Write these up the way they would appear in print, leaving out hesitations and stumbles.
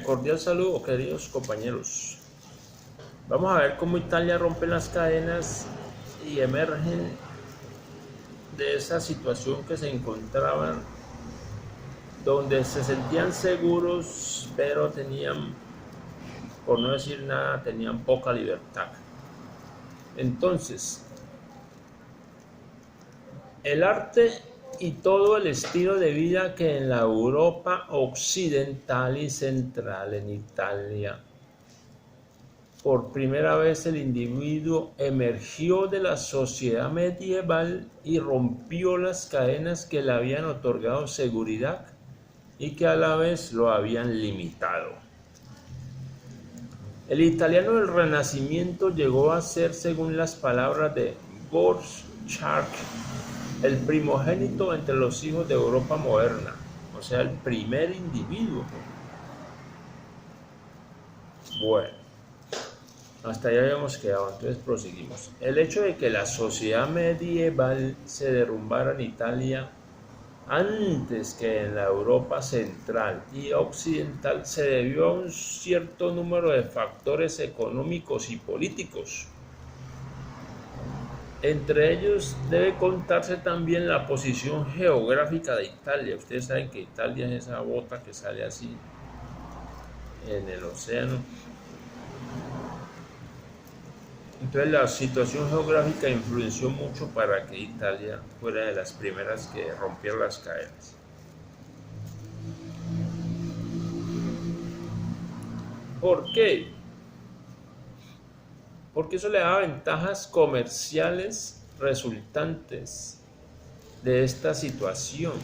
Cordial saludo, queridos compañeros. Vamos a ver cómo Italia rompe las cadenas y emergen de esa situación que se encontraban, donde se sentían seguros, pero tenían, por no decir nada, tenían poca libertad. Entonces, el arte y todo el estilo de vida que en la Europa occidental y central, en Italia, por primera vez el individuo emergió de la sociedad medieval y rompió las cadenas que le habían otorgado seguridad y que a la vez lo habían limitado. El italiano del Renacimiento llegó a ser, según las palabras de Borchardt, el primogénito entre los hijos de Europa moderna, o sea, el primer individuo. Bueno, hasta allá habíamos quedado, entonces proseguimos. El hecho de que la sociedad medieval se derrumbara en Italia antes que en la Europa central y occidental se debió a un cierto número de factores económicos y políticos. Entre ellos debe contarse también la posición geográfica de Italia. Ustedes saben que Italia es esa bota que sale así en el océano. Entonces la situación geográfica influenció mucho para que Italia fuera de las primeras que rompiera las cadenas. ¿Por qué? Porque eso le daba ventajas comerciales resultantes de esta situación.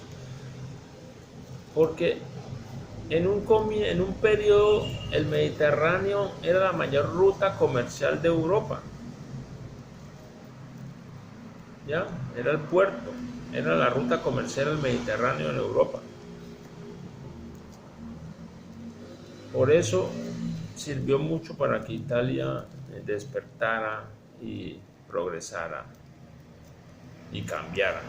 Porque en un periodo el Mediterráneo era la mayor ruta comercial de Europa. ¿Ya? Era el puerto, era la ruta comercial del Mediterráneo en Europa. Por eso sirvió mucho para que Italia despertara y progresara y cambiara.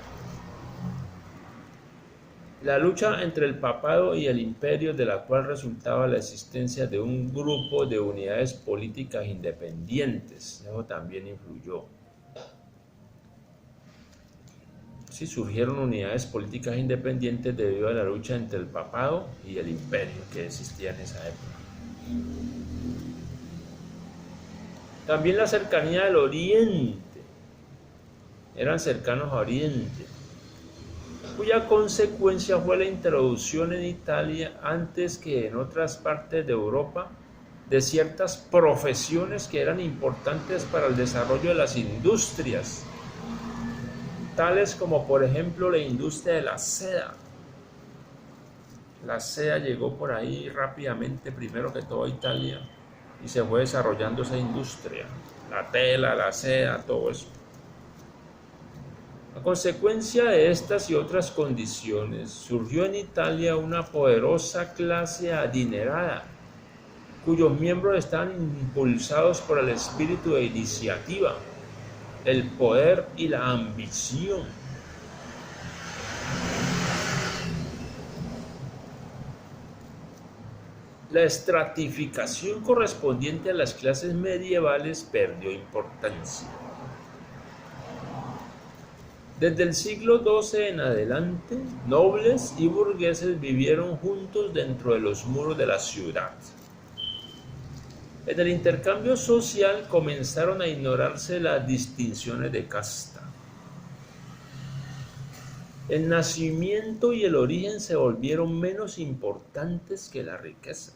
La lucha entre el papado y el imperio, de la cual resultaba la existencia de un grupo de unidades políticas independientes, eso también influyó. Sí, surgieron unidades políticas independientes debido a la lucha entre el papado y el imperio que existía en esa época. También la cercanía del Oriente, eran cercanos a Oriente, cuya consecuencia fue la introducción en Italia, antes que en otras partes de Europa, de ciertas profesiones que eran importantes para el desarrollo de las industrias, tales como por ejemplo la industria de la seda. La seda llegó por ahí rápidamente, primero que todo a Italia, y se fue desarrollando esa industria, la tela, la seda, todo eso. A consecuencia de estas y otras condiciones, surgió en Italia una poderosa clase adinerada, cuyos miembros estaban impulsados por el espíritu de iniciativa, el poder y la ambición. La estratificación correspondiente a las clases medievales perdió importancia. Desde el siglo XII en adelante, nobles y burgueses vivieron juntos dentro de los muros de la ciudad. En el intercambio social comenzaron a ignorarse las distinciones de casta. El nacimiento y el origen se volvieron menos importantes que la riqueza.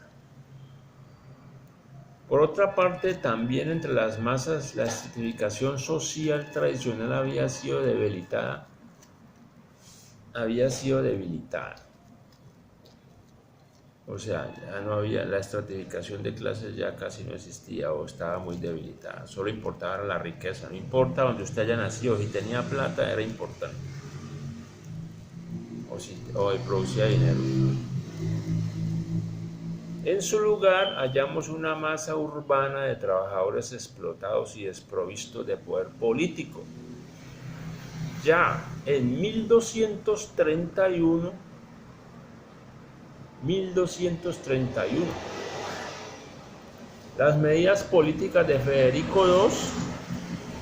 Por otra parte, también entre las masas la estratificación social tradicional había sido debilitada. O sea, ya no había, la estratificación de clases ya casi no existía o estaba muy debilitada. Solo importaba la riqueza, no importa donde usted haya nacido, si tenía plata era importante. O producía dinero. En su lugar hallamos una masa urbana de trabajadores explotados y desprovistos de poder político. Ya en 1231 1231. Las medidas políticas de Federico II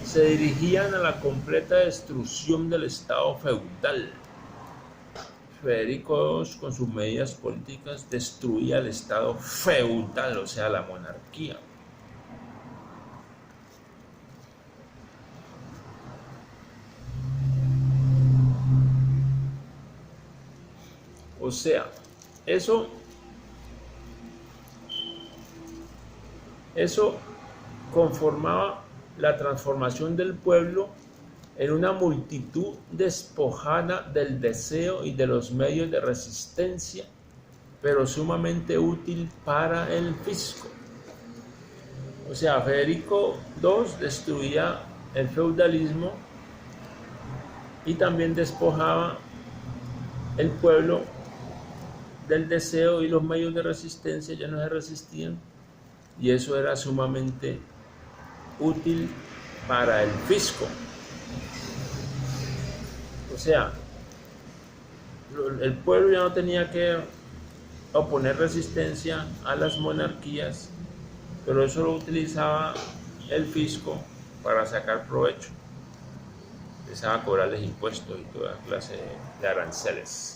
se dirigían a la completa destrucción del Estado feudal. Federico II, con sus medidas políticas, destruía el Estado feudal, o sea, la monarquía. O sea, eso conformaba la transformación del pueblo en una multitud despojada del deseo y de los medios de resistencia, pero sumamente útil para el fisco. O sea, Federico II destruía el feudalismo y también despojaba el pueblo del deseo, y los medios de resistencia ya no se resistían, y eso era sumamente útil para el fisco. O sea, el pueblo ya no tenía que oponer resistencia a las monarquías, pero eso lo utilizaba el fisco para sacar provecho. Empezaba a cobrarles impuestos y toda clase de aranceles.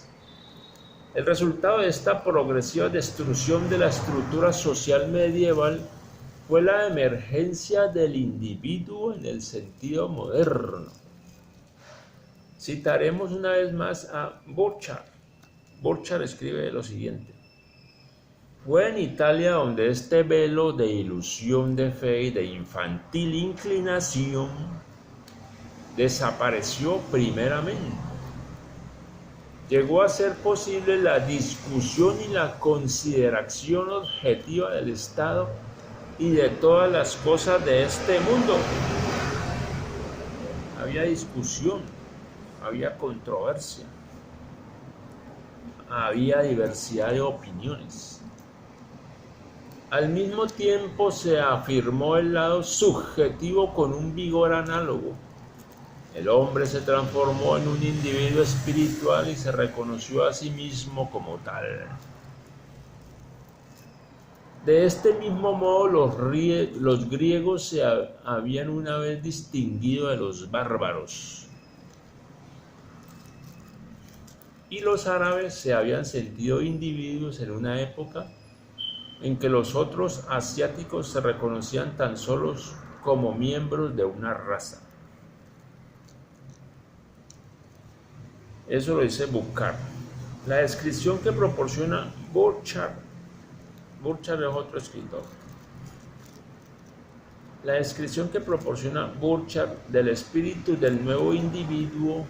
El resultado de esta progresiva destrucción de la estructura social medieval fue la emergencia del individuo en el sentido moderno. Citaremos una vez más a Burchard. Burchard escribe lo siguiente: fue en Italia donde este velo de ilusión de fe y de infantil inclinación desapareció primeramente. Llegó a ser posible la discusión y la consideración objetiva del Estado y de todas las cosas de este mundo. Había discusión, había controversia, había diversidad de opiniones. Al mismo tiempo se afirmó el lado subjetivo con un vigor análogo. El hombre se transformó en un individuo espiritual y se reconoció a sí mismo como tal. De este mismo modo, los griegos se habían una vez distinguido de los bárbaros, y los árabes se habían sentido individuos en una época en que los otros asiáticos se reconocían tan solos como miembros de una raza. Eso lo dice Burchard. La descripción que proporciona Burchard es otro escritor. La descripción que proporciona Burchard del espíritu del nuevo individuo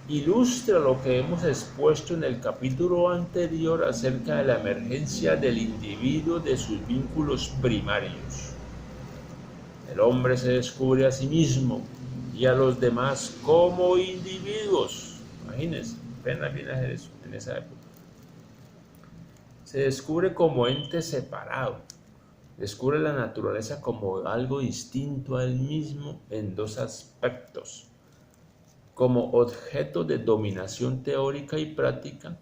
ilustra lo que hemos expuesto en el capítulo anterior acerca de la emergencia del individuo de sus vínculos primarios. El hombre se descubre a sí mismo y a los demás como individuos. Imagínense, apenas viene a hacer eso en esa época. Se descubre como ente separado, descubre la naturaleza como algo distinto a él mismo en dos aspectos: como objeto de dominación teórica y práctica,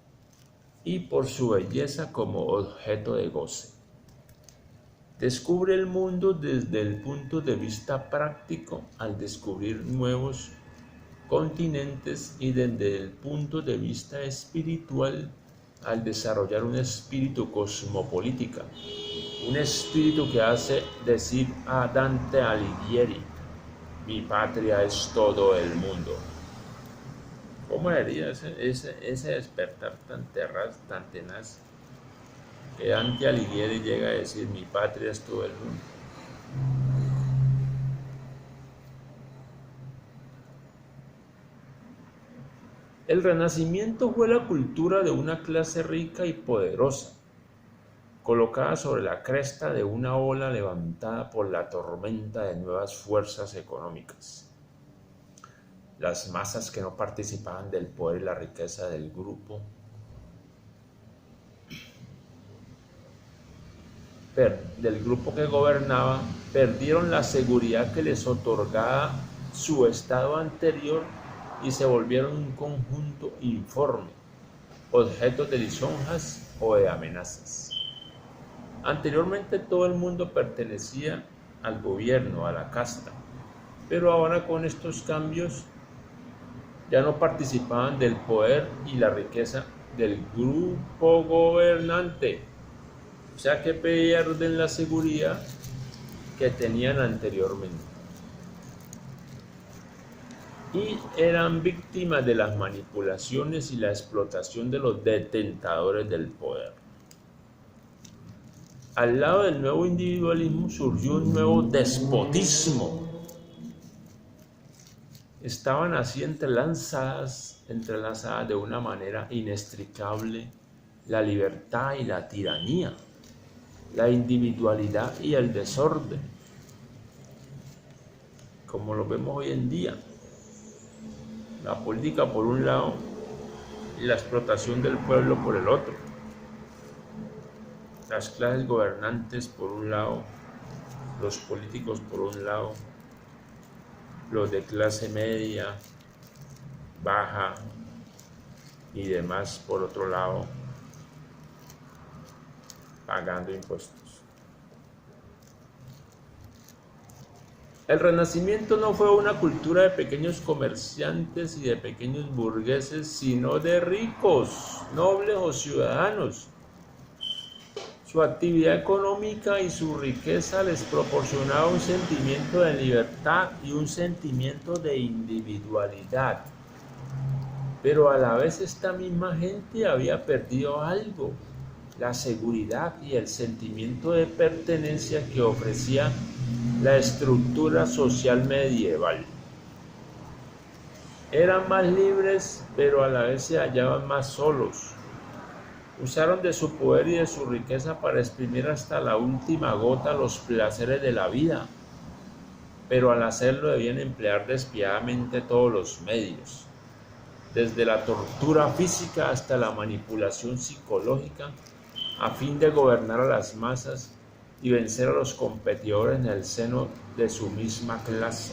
y por su belleza como objeto de goce. Descubre el mundo desde el punto de vista práctico al descubrir nuevos continentes, y desde el punto de vista espiritual al desarrollar un espíritu cosmopolítica, un espíritu que hace decir a Dante Alighieri: mi patria es todo el mundo. ¿Cómo sería ese despertar tan tenaz que Dante Alighieri llega a decir: mi patria es todo el mundo? El Renacimiento fue la cultura de una clase rica y poderosa, colocada sobre la cresta de una ola levantada por la tormenta de nuevas fuerzas económicas. Las masas que no participaban del poder y la riqueza del grupo que gobernaba perdieron la seguridad que les otorgaba su estado anterior y se volvieron un conjunto informe. objetos de lisonjas o de amenazas. Anteriormente todo el mundo pertenecía al gobierno, a la casta, pero ahora con estos cambios ya no participaban del poder y la riqueza del grupo gobernante, o sea que pierden la seguridad que tenían anteriormente y eran víctimas de las manipulaciones y la explotación de los detentadores del poder. Al lado del nuevo individualismo surgió un nuevo despotismo. Estaban así entrelazadas de una manera inextricable la libertad y la tiranía, la individualidad y el desorden, como lo vemos hoy en día. La política por un lado y la explotación del pueblo por el otro. Las clases gobernantes por un lado, los políticos por un lado, los de clase media, baja y demás por otro lado, pagando impuestos. El Renacimiento no fue una cultura de pequeños comerciantes y de pequeños burgueses, sino de ricos, nobles o ciudadanos. Su actividad económica y su riqueza les proporcionaba un sentimiento de libertad y un sentimiento de individualidad. Pero a la vez esta misma gente había perdido algo, la seguridad y el sentimiento de pertenencia que ofrecía la estructura social medieval. Eran más libres, pero a la vez se hallaban más solos. Usaron de su poder y de su riqueza para exprimir hasta la última gota los placeres de la vida, pero al hacerlo debían emplear despiadadamente todos los medios, desde la tortura física hasta la manipulación psicológica, a fin de gobernar a las masas y vencer a los competidores en el seno de su misma clase.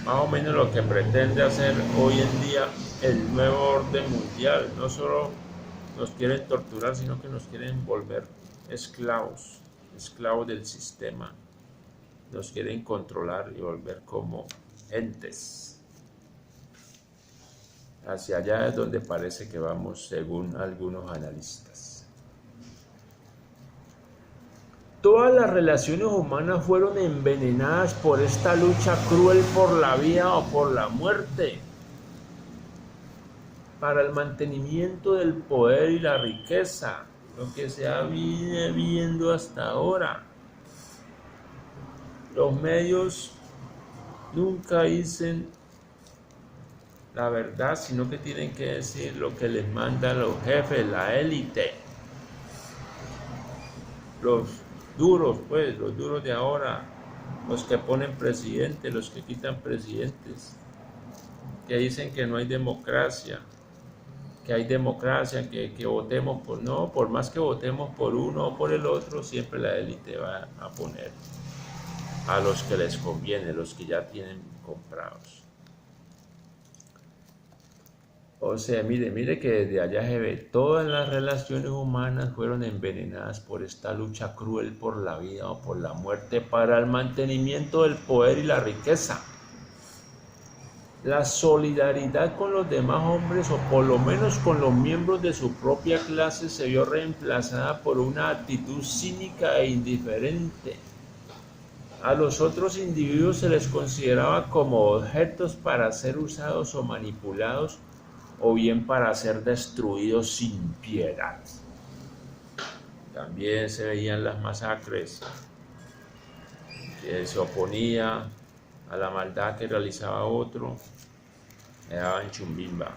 Más o menos lo que pretende hacer hoy en día el nuevo orden mundial. No solo nos quieren torturar, sino que nos quieren volver esclavos del sistema. Nos quieren controlar y volver como entes. Hacia allá es donde parece que vamos, según algunos analistas. Todas las relaciones humanas fueron envenenadas por esta lucha cruel por la vida o por la muerte, para el mantenimiento del poder y la riqueza, lo que se ha venido viendo hasta ahora. Los medios nunca dicen la verdad, sino que tienen que decir lo que les mandan los jefes, la élite, los duros de ahora, los que ponen presidentes, los que quitan presidentes, que dicen que no hay democracia, que hay democracia, que votemos por... No, por más que votemos por uno o por el otro, siempre la élite va a poner a los que les conviene, los que ya tienen comprados. O sea, mire que desde allá se ve, todas las relaciones humanas fueron envenenadas por esta lucha cruel por la vida o por la muerte para el mantenimiento del poder y la riqueza. La solidaridad con los demás hombres, o por lo menos con los miembros de su propia clase, se vio reemplazada por una actitud cínica e indiferente. A los otros individuos se les consideraba como objetos para ser usados o manipulados, o bien para ser destruidos sin piedad. También se veían las masacres, que se oponía a la maldad que realizaba otro, le daban chumbimba.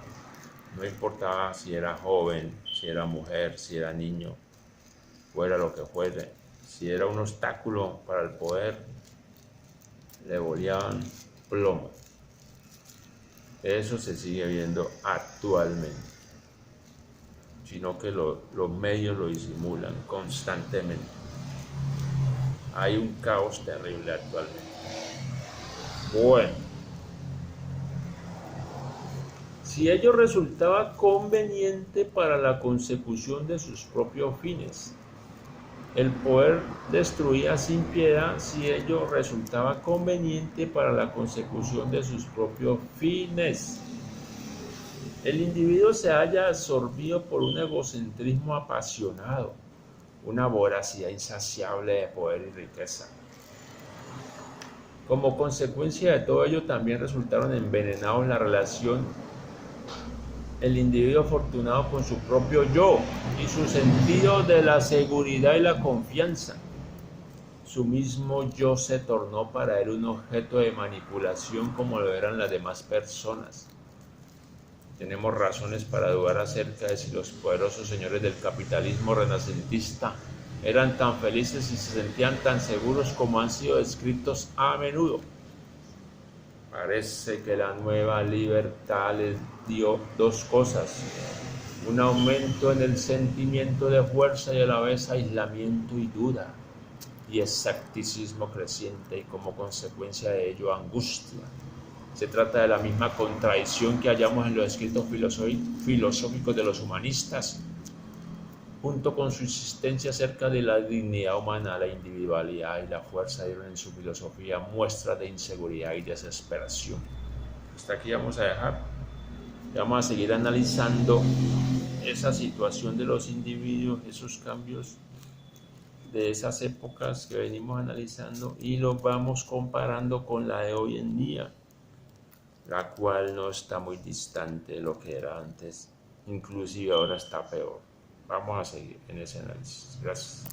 No importaba si era joven, si era mujer, si era niño, fuera lo que fuera. Si era un obstáculo para el poder, le boleaban plomo. Eso se sigue viendo actualmente, sino que los medios lo disimulan constantemente. Hay un caos terrible actualmente. Bueno, si ello resultaba conveniente para la consecución de sus propios fines. El poder destruía sin piedad si ello resultaba conveniente para la consecución de sus propios fines. El individuo se halla absorbido por un egocentrismo apasionado, una voracidad insaciable de poder y riqueza. Como consecuencia de todo ello también resultaron envenenados la relación el individuo afortunado con su propio yo y su sentido de la seguridad y la confianza. Su mismo yo se tornó para él un objeto de manipulación como lo eran las demás personas. Tenemos razones para dudar acerca de si los poderosos señores del capitalismo renacentista eran tan felices y se sentían tan seguros como han sido descritos a menudo. Parece que la nueva libertad les dio dos cosas: un aumento en el sentimiento de fuerza y a la vez aislamiento y duda, y escepticismo creciente y como consecuencia de ello angustia. Se trata de la misma contradicción que hallamos en los escritos filosóficos de los humanistas, junto con su insistencia acerca de la dignidad humana, la individualidad y la fuerza dieron en su filosofía muestras de inseguridad y desesperación. Hasta aquí vamos a dejar. Vamos a seguir analizando esa situación de los individuos, esos cambios de esas épocas que venimos analizando y los vamos comparando con la de hoy en día, la cual no está muy distante de lo que era antes, inclusive ahora está peor. Vamos a seguir en ese análisis. Gracias.